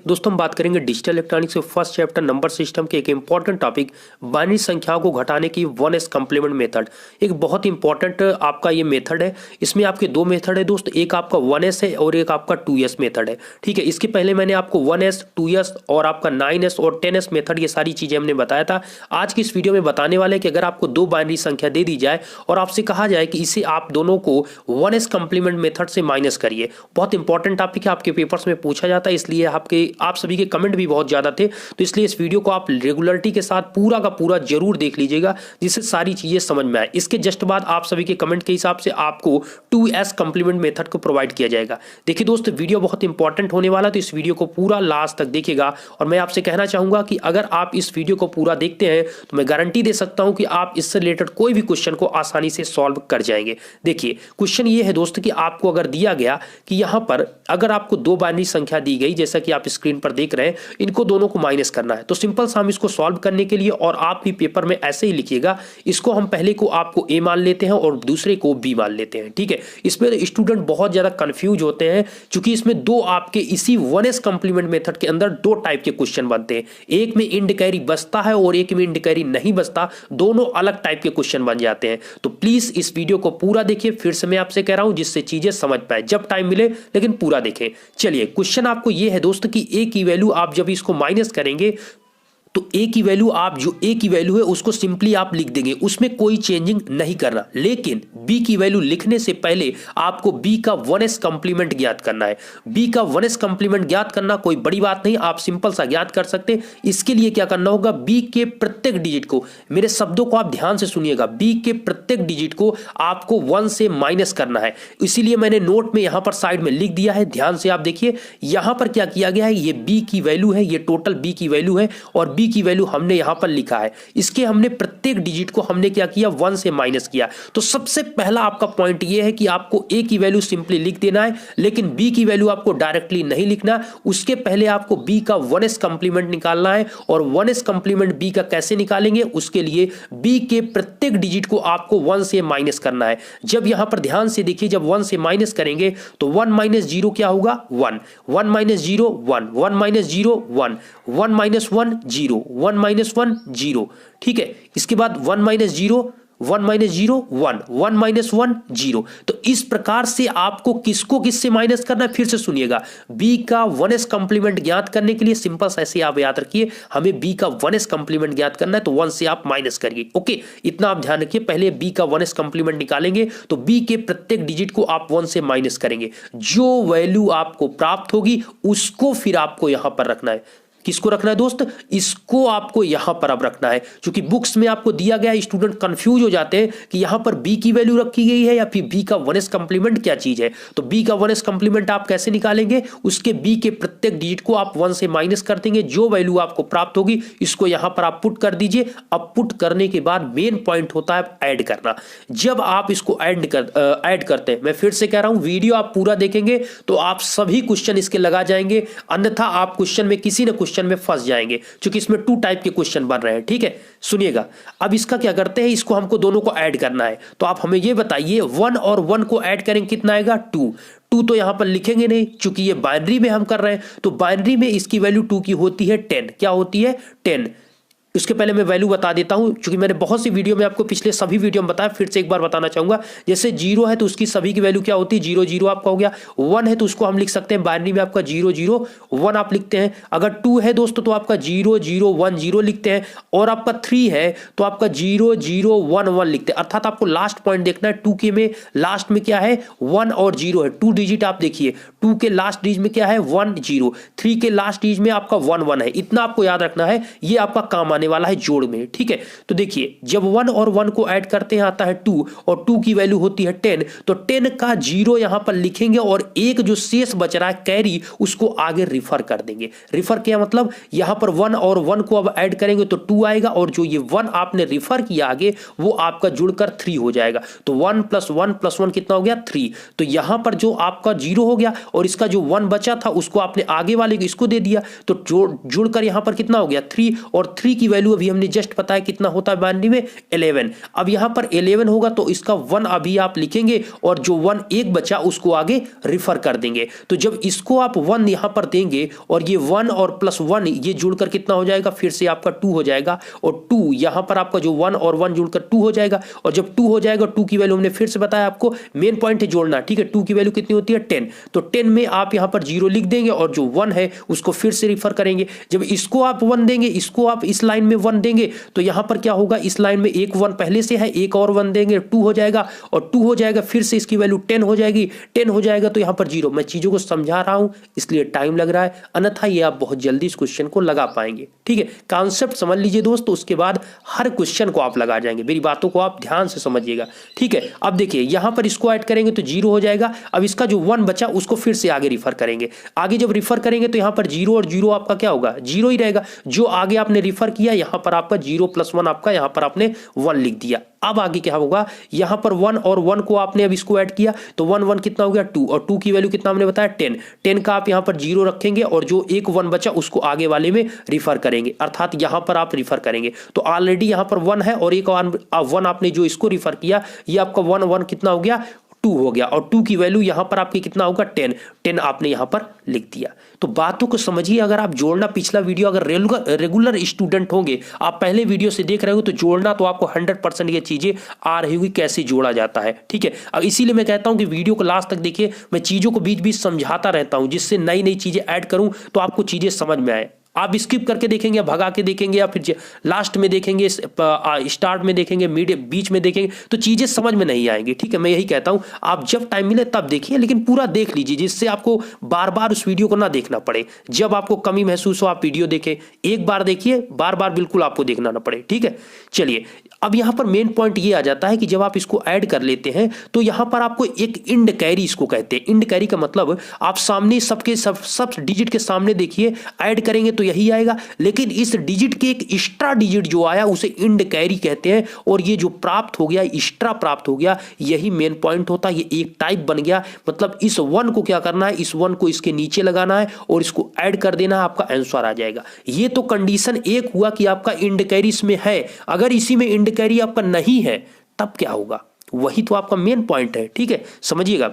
दोस्तों हम बात करेंगे डिजिटल इलेक्ट्रॉनिक्स के फर्स्ट चैप्टर नंबर सिस्टम के एक इंपॉर्टेंट टॉपिक बाइनरी संख्याओं को घटाने की 1s कंप्लीमेंट मेथड। एक बहुत इंपॉर्टेंट आपका ये मेथड है। इसमें आपके दो मेथड है दोस्त, एक आपका 1s है और एक आपका 2s मेथड है। ठीक है, इसके पहले मैंने आपको 1s 2s और आपका 9s और 10s मेथड ये सारी चीजें हमने बताया था। आज की इस वीडियो में बताने वाले कि अगर आपको दो बाइनरी संख्या दे दी जाए और आपसे कहा जाए कि इसे आप दोनों को 1s कंप्लीमेंट मेथड से माइनस करिए। बहुत इंपॉर्टेंट टॉपिक है, आपके पेपर्स में पूछा जाता है, इसलिए आप सभी के कमेंट भी बहुत ज्यादा थे, तो इसलिए इस वीडियो को आप रेगुलरिटी के साथ पूरा का पूरा जरूर देख लीजिएगा जिससे सारी चीजें समझ में आए। इसके जस्ट बाद आप सभी के कमेंट के हिसाब से आपको 2s कंप्लीमेंट मेथड को प्रोवाइड किया जाएगा। देखिए दोस्त, वीडियो बहुत इंपॉर्टेंट होने वाला, तो इस वीडियो को पूरा लास्ट तक देखिएगा। और मैं आपसे कहना चाहूंगा कि अगर आप इस वीडियो को पूरा देखते हैं तो मैं गारंटी दे सकता हूं कि आप इससे रिलेटेड कोई भी क्वेश्चन को आसानी से सॉल्व कर जाएंगे। देखिए क्वेश्चन ये है दोस्त कि आपको अगर दिया गया कि यहां पर अगर आपको दो बाइनरी संख्या दी गई, जैसा कि आप स्क्रीन पर देख रहे हैं, इनको दोनों को माइनस करना है, तो सिंपल सा हम इसको सॉल्व करने के लिए, और आप भी पेपर में ऐसे ही लिखिएगा, इसको हम पहले को आपको ए मान लेते हैं और दूसरे को बी मान लेते हैं। ठीक है, इसमें स्टूडेंट बहुत ज्यादा कंफ्यूज होते हैं क्योंकि इसमें दो आपके इसी 1s कंप्लीमेंट मेथड के अंदर दो टाइप के क्वेश्चन बनते हैं, एक में इंड कैरी बचता है और एक में इंड कैरी नहीं बचता, दोनों अलग टाइप के क्वेश्चन बन जाते हैं। तो प्लीज इस वीडियो को पूरा देखिए, फिर से मैं आपसे कह रहा हूं जिससे चीजें समझ पाए, जब टाइम मिले लेकिन पूरा देखें। चलिए क्वेश्चन आपको यह है दोस्त कि ए की वैल्यू आप जब इसको माइनस करेंगे तो ए की वैल्यू, आप जो ए की वैल्यू है उसको सिंपली आप लिख देंगे, उसमें कोई चेंजिंग नहीं करना। लेकिन बी की वैल्यू लिखने से पहले आपको बी का 1s कंप्लीमेंट ज्ञात करना है। बी का 1s कंप्लीमेंट ज्ञात करना कोई बड़ी बात नहीं, आप सिंपल सा ज्ञात कर सकते हैं। इसके लिए क्या करना होगा, बी के प्रत्येक डिजिट को, मेरे शब्दों को आप ध्यान से सुनिएगा, बी के प्रत्येक डिजिट को आपको 1 से माइनस करना है। इसीलिए मैंने नोट में यहां पर साइड में लिख दिया है, ध्यान से आप देखिए। यहां पर क्या किया गया है, ये बी की वैल्यू है, ये टोटल बी की वैल्यू है और बी की वैल्यू हमने यहां पर लिखा है। इसके हमने प्रत्येक डिजिट को हमने क्या किया, 1 से माइनस किया। तो सबसे पहला आपका पॉइंट यह है कि आपको ए की वैल्यू सिंपली लिख देना है, लेकिन बी की वैल्यू आपको डायरेक्टली नहीं लिखना। उसके पहले आपको बी का 1s कंप्लीमेंट निकालना है, और 1s कंप्लीमेंट बी का कैसे निकालेंगे, उसके लिए बी के प्रत्येक डिजिट को आपको 1 से माइनस करना है। जब यहां पर ध्यान से देखिए, जब 1 से माइनस करेंगे तो 1 माइनस 0 क्या होगा, 1, 1 माइनस 0 1, 1 माइनस 0 1, 1 माइनस 1 0, 1 माइनस 1 0। ठीक है, इसके बाद 1 माइनस 0 1 माइनस 0 1, 1 माइनस 1 0। तो इस प्रकार से आपको किसको किससे माइनस करना है, फिर से सुनिएगा। बी का 1s कंप्लीमेंट ज्ञात करने के लिए सिंपल सा ऐसे आप याद रखिए, हमें बी का 1s कंप्लीमेंट ज्ञात करना है तो 1 से आप माइनस करिए। ओके, इतना आप ध्यान रखिए। पहले बी का 1s कंप्लीमेंट निकालेंगे तो बी के प्रत्येक डिजिट को आप 1 से माइनस करेंगे, जो वैल्यू आपको प्राप्त होगी उसको फिर आपको यहां पर रखना है। किसको रखना है दोस्त, इसको आपको यहां पर अब रखना है। क्योंकि बुक्स में आपको दिया गया है, स्टूडेंट कंफ्यूज हो जाते हैं कि यहां पर बी की वैल्यू रखी गई है या फिर बी का 1s कंप्लीमेंट क्या चीज है। तो बी का 1s कंप्लीमेंट आप कैसे निकालेंगे, उसके बी के प्रत्येक डिजिट को आप 1 से माइनस कर देंगे, जो वैल्यू आपको प्राप्त होगी इसको यहां पर आप पुट कर दीजिए। अब पुट करने के बाद मेन पॉइंट होता है ऐड करना। जब आप इसको ऐड करते हैं, मैं फिर से कह रहा हूं, वीडियो आप पूरा देखेंगे तो आप सभी क्वेश्चन इसके लगा जाएंगे, अन्यथा आप क्वेश्चन में किसी न क्वेश्चन में फंस जाएंगे, क्योंकि इसमें 2 टाइप के क्वेश्चन बन रहे हैं। ठीक है, सुनिएगा। अब इसका क्या करते हैं, इसको हमको दोनों को ऐड करना है, तो आप हमें यह बताइए 1 और 1 को ऐड करेंगे कितना आएगा, 2 तो यहां पर लिखेंगे नहीं क्योंकि ये बाइनरी में हम कर रहे हैं, तो बाइनरी में इसकी वैल्यू 2 की होती है 10। क्या होती है, 10। उसके पहले मैं वैल्यू बता देता हूं, क्योंकि मैंने बहुत सी वीडियो में आपको पिछले सभी वीडियो में बताया, फिर से एक बार बताना चाहूंगा। जैसे 0 है तो उसकी सभी की वैल्यू क्या होती है, 0 0 आपका हो गया। 1 है तो उसको हम लिख सकते हैं बाइनरी में आपका 0 0 1 आप लिखते हैं। अगर 2 है दोस्तों तो आपका 0 0 1 0 लिखते हैं, और आपका 3 है तो आपका 0 0 1 1 लिखते हैं। अर्थात आपको लास्ट पॉइंट देखना है, 2 के में लास्ट में क्या है, 1 और 0 है। 2 डिजिट आप देखिए, 2 के लास्ट डिजिट में क्या है, 1 0, 3 के लास्ट डिजिट में आपका 1 1 है। इतना आपको याद रखना है, ये आपका काम आने वाला है जोड़ में। ठीक है, तो देखिए जब 1 और 1 को ऐड करते हैं आता है 2, और 2 की वैल्यू होती है 10, तो 10 का 0 यहां पर लिखेंगे, और एक जो शेष बच रहा है कैरी, उसको आगे रिफर कर देंगे। रिफर क्या मतलब, यहां पर 1 और 1 को अब ऐड करेंगे तो 2 आएगा, और जो ये 1 आपने रिफर किया आगे वो आपका जुड़कर 3 हो जाएगा। तो 1 + 1 + 1 कितना हो गया, 3। तो यहां पर जो आपका 0 हो गया, और इसका जो 1 बचा था उसको आपने आगे वाले को इसको दे दिया, तो जुड़कर यहां पर कितना हो गया, 3, और 3 की वैल्यू अभी हमने जस्ट पता है कितना होता है बाइनरी में 11। अब यहां पर 11 होगा तो इसका 1 अभी आप लिखेंगे और जो 1 एक बचा उसको आगे रिफर कर देंगे। तो जब इसको आप 1 यहां पर देंगे और ये 1 और +1 ये जुड़कर कितना हो जाएगा, फिर से आपका 2 हो जाएगा और 2 यहां पर आपका जो 1 और 1 जुड़कर 2 हो जाएगा। और जब 2 हो जाएगा 2 की वैल्यू हमने फिर से बताया आपको मेन पॉइंट है जोड़ना, ठीक है। 2 की वैल्यू कितनी होती है 10, तो 10 में आप यहां पर 0 लिख देंगे और जो 1 है उसको फिर से रिफर करेंगे। जब इसको आप 1 देंगे, इसको आप इस लाइन में 1 देंगे तो यहां पर क्या होगा, इस लाइन में एक 1 पहले से है, एक और 1 देंगे 2 हो जाएगा और 2 हो जाएगा, फिर से इसकी वैल्यू 10 हो जाएगी, 10 हो जाएगा तो यहां पर 0। मैं चीजों को समझा रहा हूं इसलिए टाइम लग रहा है, अन्यथा ये आप बहुत जल्दी इस क्वेश्चन को लगा पाएंगे, ठीक है। कॉन्सेप्ट समझ लीजिए दोस्त, तो उसके बाद हर क्वेश्चन को आप लगा जाएंगे। मेरी बातों को आप ध्यान से समझिएगा, ठीक है। अब देखिए यहां पर इसको ऐड करेंगे तो 0 हो जाएगा। अब इसका जो 1 बचा उसको फिर से आगे रिफर करेंगे। आगे जब रिफर करेंगे तो यहां पर 0 और 0 आपका क्या होगा, 0 ही रहेगा। जो आगे आपने रिफर किया यहां पर आपका 0 + 1 आपका यहां पर आपने 1 लिख दिया। अब आगे क्या होगा, यहां पर 1 और 1 को आपने अब इसको ऐड किया तो 1 1 कितना हो गया 2 और 2 की वैल्यू कितना हमने बताया 10। 10 का आप यहां पर 0 रखेंगे और जो एक 1 बचा उसको आगे वाले में रिफर करेंगे, अर्थात यहां पर आप रिफर करेंगे। तो ऑलरेडी यहां पर 1 है और एक 1 आपने जो इसको रिफर किया ये आपका 1 1 कितना हो गया 2 हो गया और 2 की वैल्यू यहां पर आपकी कितना होगा 10 आपने यहां पर लिख दिया। तो बातों को समझिए, अगर आप जोड़ना पिछला वीडियो अगर रेगुलर स्टूडेंट होंगे, आप पहले वीडियो से देख रहे हो तो जोड़ना तो आपको 100% ये चीजें आ रही होगी कैसे जोड़ा जाता है, ठीक है। अब इसीलिए मैं कहता हूं कि वीडियो को लास्ट तक देखिए, मैं चीजों को बीच बीच समझाता रहता हूं जिससे नई नई चीजें ऐड करूं तो आपको चीजें समझ में आए। आप स्किप करके देखेंगे या भगा के देखेंगे या फिर लास्ट में देखेंगे, स्टार्ट में देखेंगे, मिड बीच में देखेंगे तो चीजें समझ में नहीं आएंगी, ठीक है। मैं यही कहता हूं आप जब टाइम मिले तब देखिए, लेकिन पूरा देख लीजिए जिससे आपको बार बार उस वीडियो को ना देखना पड़े। जब आपको कमी महसूस हो आप वीडियो देखें, एक बार देखिए, बार बार बिल्कुल आपको देखना ना पड़े, ठीक है। चलिए अब यहां पर मेन पॉइंट ये आ जाता है कि जब आप इसको ऐड कर लेते हैं तो यहां पर आपको एक इंड कैरी इसको कहते हैं। इंड कैरी का मतलब आप सामने सबके सब डिजिट के सामने देखिए ऐड करेंगे तो यही आएगा, लेकिन इस डिजिट के एक एक्स्ट्रा डिजिट जो आया उसे इंड कैरी कहते हैं और ये जो प्राप्त हो गया, एक्स्ट्रा प्राप्त हो गया, यही मेन पॉइंट होता है। ये एक टाइप बन गया, मतलब इस 1 को क्या करना है, इस 1 को इसके नीचे लगाना है और इसको ऐड कर देना है, आपका आंसर आ जाएगा। ये तो कंडीशन एक हुआ कि आपका इंड कैरी इसमें है। अगर इसी में इंड कैरी आपका नहीं है तब क्या होगा, वही तो आपका मेन पॉइंट है, ठीक है। समझिएगा,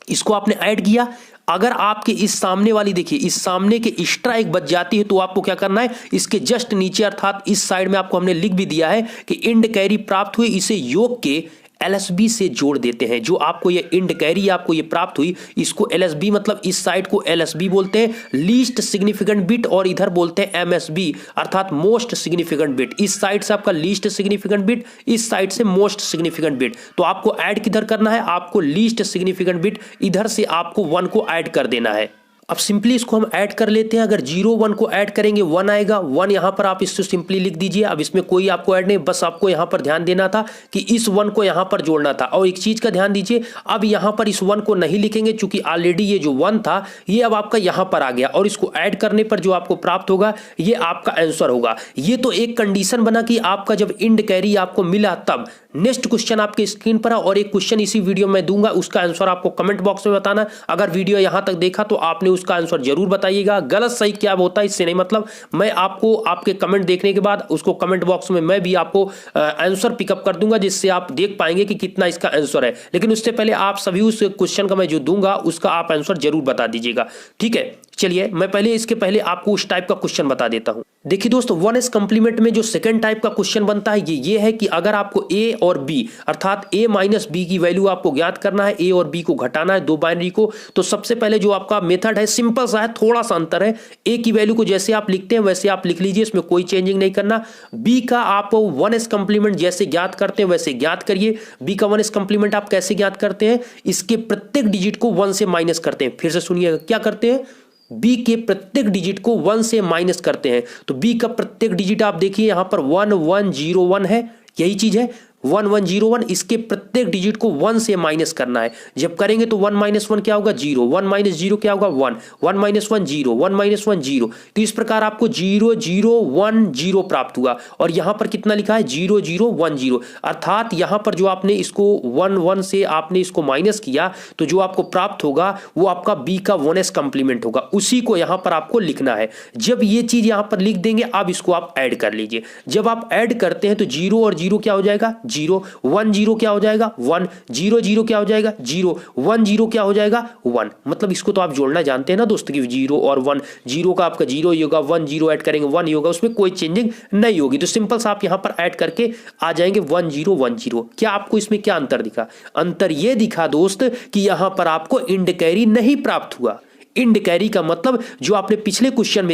इसको आपने ऐड किया, अगर आपके इस सामने वाली देखिए इस सामने के एक्स्ट्रा एक बच जाती है तो आपको क्या करना है, इसके जस्ट नीचे अर्थात इस साइड में आपको हमने लिख भी दिया है कि इंड कैरी प्राप्त हुई, इसे योग के LSB से जोड़ देते हैं। जो आपको ये इंड कैरी आपको ये प्राप्त हुई इसको LSB मतलब इस साइड को LSB बोलते हैं, लीस्ट सिग्निफिकेंट बिट, और इधर बोलते हैं MSB अर्थात मोस्ट सिग्निफिकेंट बिट। इस साइड से आपका लीस्ट सिग्निफिकेंट बिट, इस साइड से मोस्ट सिग्निफिकेंट बिट। तो आपको ऐड किधर करना है, आपको लीस्ट सिग्निफिकेंट बिट इधर से आपको 1 को ऐड कर देना है। अब सिंपली इसको हम ऐड कर लेते हैं। अगर 0 1 को ऐड करेंगे 1 आएगा, 1 यहां पर आप इसको सिंपली लिख दीजिए। अब इसमें कोई आपको ऐड नहीं, बस आपको यहां पर ध्यान देना था कि इस 1 को यहां पर जोड़ना था। और एक चीज का ध्यान दीजिए, अब यहां पर इस 1 को नहीं लिखेंगे क्योंकि ऑलरेडी ये जो 1 था ये अब आपका यहां पर आ गया और इसको ऐड करने पर जो आपको प्राप्त होगा ये आपका आंसर होगा। ये तो एक कंडीशन बना कि आपका जब इंड कैरी आपको मिला तब। नेक्स्ट क्वेश्चन आपके स्क्रीन पर है और एक क्वेश्चन इसी वीडियो में दूंगा, उसका आंसर आपको कमेंट बॉक्स में बताना। अगर वीडियो यहां तक देखा तो आपने उसका आंसर जरूर बताइएगा। गलत सही क्या होता है इससे नहीं मतलब, मैं आपको आपके कमेंट देखने के बाद उसको कमेंट बॉक्स में मैं भी आपको आंसर पिकअप कर दूंगा जिससे आप देख पाएंगे कि कितना इसका आंसर है। लेकिन उससे पहले आप सभी उस क्वेश्चन का मैं जो दूंगा उसका आप आंसर जरूर बता दीजिएगा, ठीक है। चलिए मैं पहले इसके पहले आपको उस टाइप का क्वेश्चन बता देता हूं। देखिए दोस्तों 1s कंप्लीमेंट में जो सेकंड टाइप का क्वेश्चन बनता है ये है कि अगर आपको a और b अर्थात a माइनस b की वैल्यू आपको ज्ञात करना है, a और b को घटाना है दो बाइनरी को, तो सबसे पहले जो आपका मेथड है सिंपल सा है, थोड़ा सा अंतर है। a की वैल्यू को जैसे आप लिखते हैं वैसे आप लिख लीजिए, इसमें कोई चेंजिंग नहीं करना। b का आप 1s कंप्लीमेंट जैसे ज्ञात करते हैं वैसे ज्ञात करिए। b का 1s कंप्लीमेंट आप कैसे ज्ञात करते हैं, इसके प्रत्येक डिजिट को 1 से माइनस करते हैं। फिर से सुनिएगा क्या करते हैं, b के प्रत्येक डिजिट को 1 से माइनस करते हैं। तो b का प्रत्येक डिजिट आप देखिए यहां पर 1 1 0 1 है, यही चीज है 1101 इसके प्रत्येक डिजिट को 1 से माइनस करना है। जब करेंगे तो 1 माइनस 1 क्या होगा 0, 1 माइनस 0 क्या होगा 1, 1 माइनस 1 0, 1 माइनस 1 0। तो इस प्रकार आपको 0 0 1 0 प्राप्त हुआ और यहां पर कितना लिखा है 0 0 1 0, अर्थात यहां पर जो आपने इसको 1 1 से आपने इसको माइनस किया तो जो आपको प्राप्त होगा वो आपका b का 1s कंप्लीमेंट होगा, उसी को यहां पर आपको लिखना है। जब ये चीज यहां पर लिख देंगे अब इसको आप ऐड कर लीजिए। जब आप ऐड करते हैं तो 0 और 0 क्या हो जाएगा 0, 1 0 क्या हो जाएगा 1, 0 0 क्या हो जाएगा 0, 1 0 क्या हो जाएगा 1। मतलब इसको तो आप जोड़ना जानते हैं ना दोस्त कि 0 और 1, 0 का आपका 0 ही होगा, 1 0 ऐड करेंगे 1 ही होगा, उसमें कोई चेंजिंग नहीं होगी। तो सिंपल सा आप यहां पर ऐड करके आ जाएंगे 1 0 1 0। क्या आपको इसमें क्या अंतर दिखा? अंतर यह दिखा दोस्त कि यहां पर आपको इंड कैरी नहीं प्राप्त हुआ। इंड कैरी का मतलब जो आपने पिछले क्वेश्चन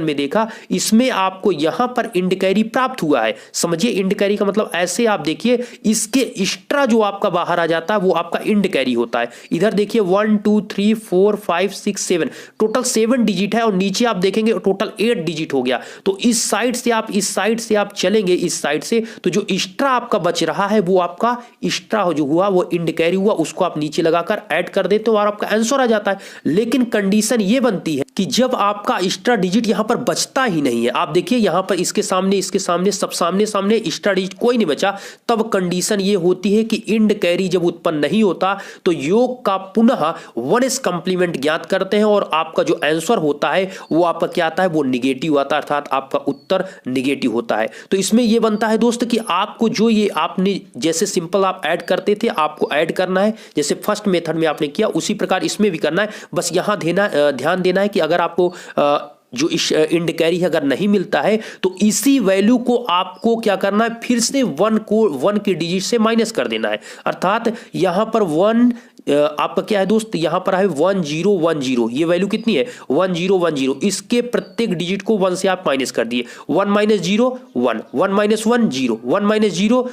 में देखा, इसमें आपको यहां पर इंड कैरी प्राप्त हुआ है। समझिए इंड कैरी का मतलब ऐसे आप देखिए, इसके एक्स्ट्रा जो आपका बाहर आ जाता है वो आपका इंड कैरी होता है। इधर देखिए 1 2 3 4 5 6 7 टोटल 7 डिजिट है और नीचे आप देखेंगे टोटल 8 डिजिट हो गया। तो इस साइड से आप चलेंगे, इस साइड से तो जो एक्स्ट्रा आपका बच रहा है वो आपका एक्स्ट्रा जो हुआ वो इंड कैरी हुआ, उसको आप नीचे लगाकर ऐड कर देते हो और आपका आंसर आ जाता है। लेकिन कंडीशन ये बनती है कि जब आपका एक्स्ट्रा डिजिट यहां पर बचता ही नहीं है, आप देखिए यहां पर इसके सामने सब सामने एक्स्ट्रा डिजिट कोई नहीं बचा, तब कंडीशन ये होती है कि इंड कैरी जब उत्पन्न नहीं होता तो योग का पुनः 1s कंप्लीमेंट ज्ञात करते हैं और आपका जो आंसर होता है वो आपका क्या आता है वो निगेटिव आता है, अर्थात आपका उत्तर निगेटिव होता है। तो इसमें यह बनता है दोस्त कि आपको जो ये आपने जैसे सिंपल आप ऐड करते थे आपको ऐड करना है, जैसे फर्स्ट मेथड में आपने किया उसी प्रकार इसमें भी करना है। बस यहां ध्यान देना है कि अगर आपको जो इंड कैरी अगर नहीं मिलता है तो इसी वैल्यू को आपको क्या करना है, फिर से 1 के डिजिट से माइनस कर देना है। अर्थात यहां पर 1 आपका क्या है दोस्त, यहां पर है 1 0 1 0, ये वैल्यू कितनी है 1 0 1 0, इसके प्रत्येक डिजिट को 1 से आप माइनस कर दिए। 1 माइनस 0 1, 1 माइनस 1 0, 1 माइनस 0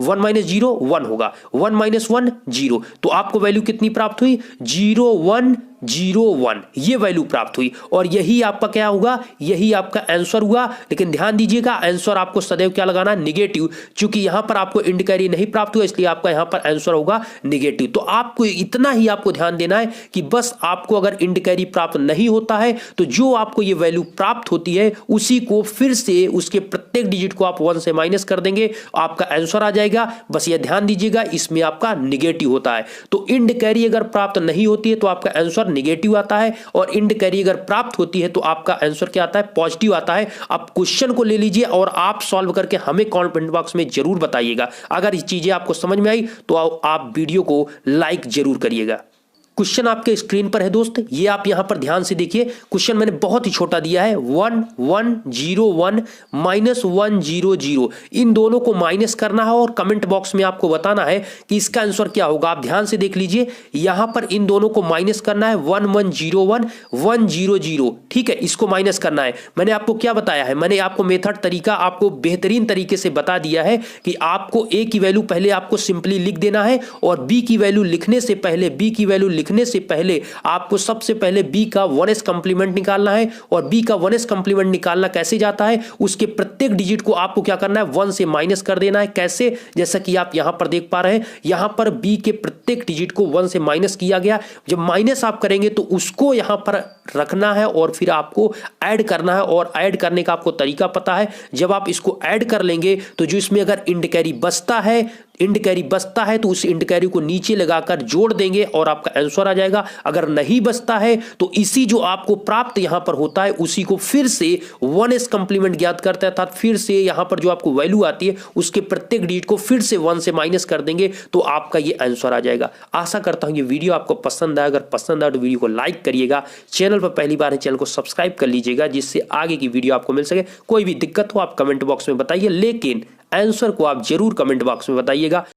1 माइनस 0 1 होगा, 1 माइनस 1 0। तो आपको वैल्यू कितनी प्राप्त हुई 0 1 0 1, ये वैल्यू प्राप्त हुई और यही आपका क्या होगा, यही आपका आंसर हुआ। लेकिन ध्यान दीजिएगा आंसर आपको सदैव क्या लगाना निगेटिव, क्योंकि यहां पर आपको इंड कैरी नहीं प्राप्त हुआ इसलिए आपका यहां पर आंसर होगा निगेटिव। तो आपको इतना ही आपको ध्यान देना है कि बस आपको अगर इंड कैरी प्राप्त नहीं होता है तो जो आपको ये वैल्यू प्राप्त होती है उसी को फिर से उसके प्रत्येक डिजिट को आप 1 से माइनस कर देंगे, आपका आंसर आ जाएगा। बस ये ध्यान दीजिएगा इसमें आपका निगेटिव होता है। तो इंड कैरी अगर प्राप्त नहीं होती है तो आपका आंसर निगेटिव आता है और इंड कैरी अगर प्राप्त होती है तो आपका आंसर क्या आता है पॉजिटिव आता है। आप क्वेश्चन को ले लीजिए और आप सॉल्व करके हमें कमेंट बॉक्स में जरूर बताइएगा। अगर ये चीजें आपको समझ में आई तो आप वीडियो को लाइक जरूर करिएगा। क्वेश्चन आपके स्क्रीन पर है दोस्त, ये आप यहां पर ध्यान से देखिए। क्वेश्चन मैंने बहुत ही छोटा दिया है 1 1 0 1 माइनस 1 0 0, इन दोनों को माइनस करना है और कमेंट बॉक्स में आपको बताना है कि इसका आंसर क्या होगा। आप ध्यान से देख लीजिए यहां पर इन दोनों को माइनस करना है 1 1 0 1 1 0 0, ठीक है, इसको माइनस करना है। मैंने आपको क्या बताया है, मैंने आपको मेथड तरीका आपको बेहतरीन तरीके से बता दिया है कि आपको ए की वैल्यू पहले आपको सिंपली लिख देना है और बी की वैल्यू लिखने से पहले आपको सबसे पहले b का 1s कंप्लीमेंट निकालना है। और b का 1s कंप्लीमेंट निकालना कैसे जाता है, उसके प्रत्येक डिजिट को आपको क्या करना है 1 से माइनस कर देना है। कैसे, जैसा कि आप यहां पर देख पा रहे हैं, यहां पर b के प्रत्येक डिजिट को 1 से माइनस किया गया। जब माइनस आप करेंगे तो उसको यहां पर रखना है और फिर आपको ऐड करना है और ऐड करने का आपको तरीका पता है। जब आप इसको ऐड कर लेंगे तो जो इसमें अगर इंड कैरी बचता है तो उस इंड कैरी को नीचे लगाकर जोड़ देंगे और आपका आंसर आ जाएगा। अगर नहीं बचता है तो इसी जो आपको प्राप्त यहां पर होता है उसी को फिर से 1s कंप्लीमेंट ज्ञात करते हैं, अर्थात फिर से यहां पर जो आपको वैल्यू आती है उसके प्रत्येक डिजिट को फिर से 1 से माइनस कर देंगे तो आपका ये आंसर आ जाएगा। आशा करता हूं ये वीडियो आपको पसंद आया। अगर पसंद आया तो वीडियो को लाइक करिएगा, चैनल पर पहली बार है चैनल को सब्सक्राइब कर लीजिएगा जिससे आगे की वीडियो आपको मिल सके। कोई भी दिक्कत हो आप कमेंट बॉक्स में बताइए, लेकिन आंसर को आप जरूर कमेंट बॉक्स में बताइएगा।